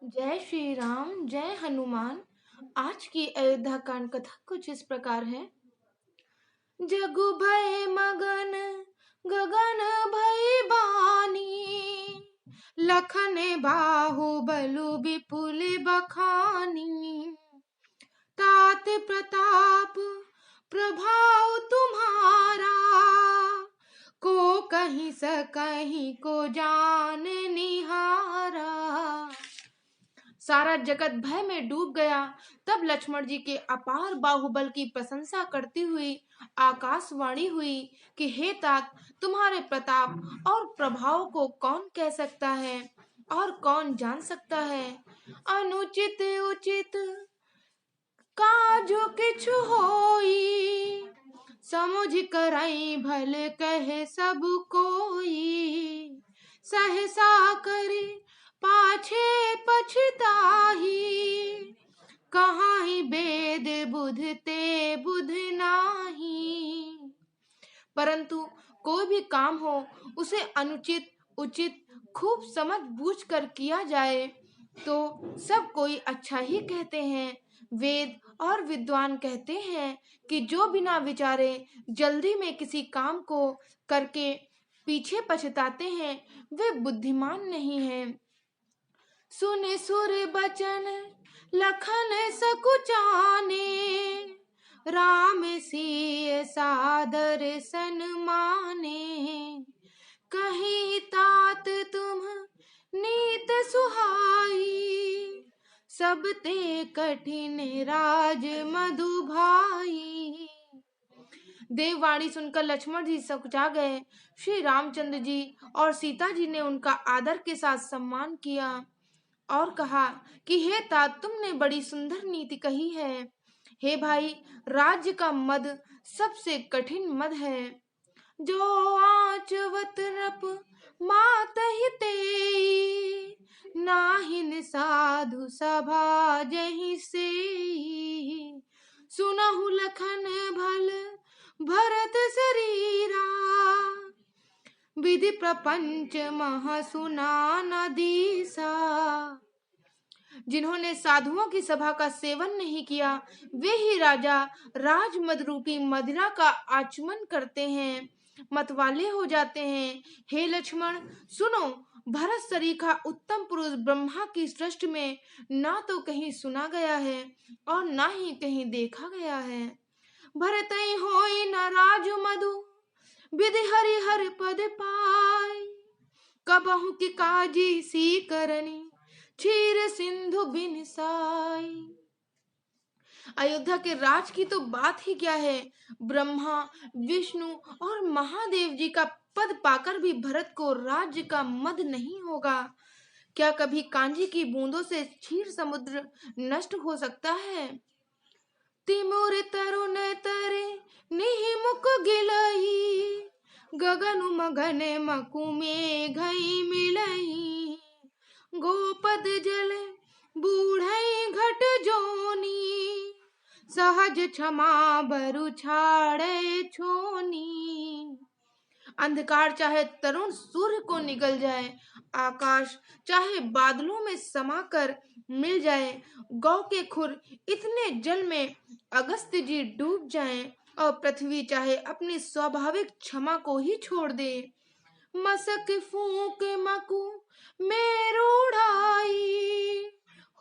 जय श्री राम, जय हनुमान। आज की अयोध्या कांड कथा कुछ इस प्रकार है। जगु भय मगन, गगन भय बानी, लखन बाहुबलु विपुल बखानी। तात प्रताप प्रभाव तुम्हारा, को कहीं सकहीं को जान निहारा। सारा जगत भय में डूब गया। तब लक्ष्मण जी के अपार बाहुबल की प्रशंसा करती हुई आकाशवाणी हुई कि हे तात, तुम्हारे प्रताप और प्रभाव को कौन कह सकता है और कौन जान सकता है। अनुचित उचित काजो किछु होई, समझ करई भल कहे सब कोई। सहसा करी पाछे पछताही, कहाई वेद बुध ते बुध नाही। परंतु कोई भी काम हो उसे अनुचित उचित खूब समझ बूझ कर किया जाए तो सब कोई अच्छा ही कहते हैं। वेद और विद्वान कहते हैं कि जो बिना विचारे जल्दी में किसी काम को करके पीछे पछताते हैं वे बुद्धिमान नहीं हैं। सुने सुर बचन लखन सकुचाने, राम सिय सादर सन्माने। कहीं तात तुम नीत सुहाई, सब ते कठिन राज मधु भाई। देववाणी सुनकर लक्ष्मण जी सकुचा गए। श्री रामचंद्र जी और सीता जी ने उनका आदर के साथ सम्मान किया और कहा कि हे तात, तुमने बड़ी सुंदर नीति कही है। हे भाई, राज्य का मद सबसे कठिन मद है। जो आचवत नृप मात हिते, नाहिन साधु सभा जहि सेई। सुनहु लखन भल भरत शरीरा, विधि प्रपंच मह सुना न दीसा। जिन्होंने साधुओं की सभा का सेवन नहीं किया वे ही राजा राजमद रूपी मदिरा का आचमन करते हैं, मतवाले हो जाते हैं। हे लक्ष्मण सुनो, भरत सरीखा उत्तम पुरुष ब्रह्मा की सृष्टि में ना तो कहीं सुना गया है और ना ही कहीं देखा गया है। भरत ही होई न राज मधु, विधि हरि हर पद पाई। कबहु की काजी सी करनी, क्षीर सिंधु बिन साई। अयोध्या के राज की तो बात ही क्या है। ब्रह्मा विष्णु और महादेव जी का पद पाकर भी भरत को राज्य का मद नहीं होगा। क्या कभी कांजी की बूंदों से क्षीर समुद्र नष्ट हो सकता है। तिमुर तरुण तरे निहि मुख गिलई, गगनु मगन मकु मेघई मिलई। गोपद जल बूढ़ई घट जोनी, सहज क्षमा बरु छाड़े छोनी। अंधकार चाहे तरुण सूर्य को निगल जाए, आकाश चाहे बादलों में समाकर मिल जाए, गौ के खुर इतने जल में अगस्त्य जी डूब जाएं और पृथ्वी चाहे अपनी स्वाभाविक क्षमा को ही छोड़ दे। मसक फूक मकु मेरूढ़ाई,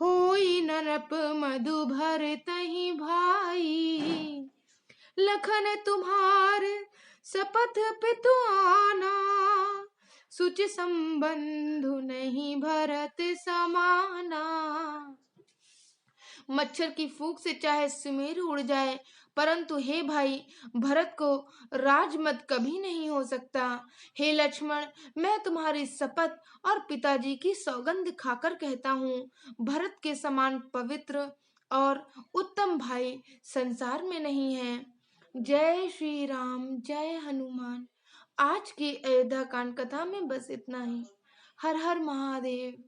होई नरप मधु भर तहि भाई। लखन तुम्हार शपथ पितु आना, सुच संबंधु नहीं भरत समाना। मच्छर की फूंक से चाहे सुमेरु उड़ जाए, परंतु हे भाई, भरत को राजमद कभी नहीं हो सकता। हे लक्ष्मण, मैं तुम्हारी शपथ और पिताजी की सौगंध खाकर कहता हूँ, भरत के समान पवित्र और उत्तम भाई संसार में नहीं है। जय श्री राम, जय हनुमान। आज की अयोध्या कांड कथा में बस इतना ही। हर हर महादेव।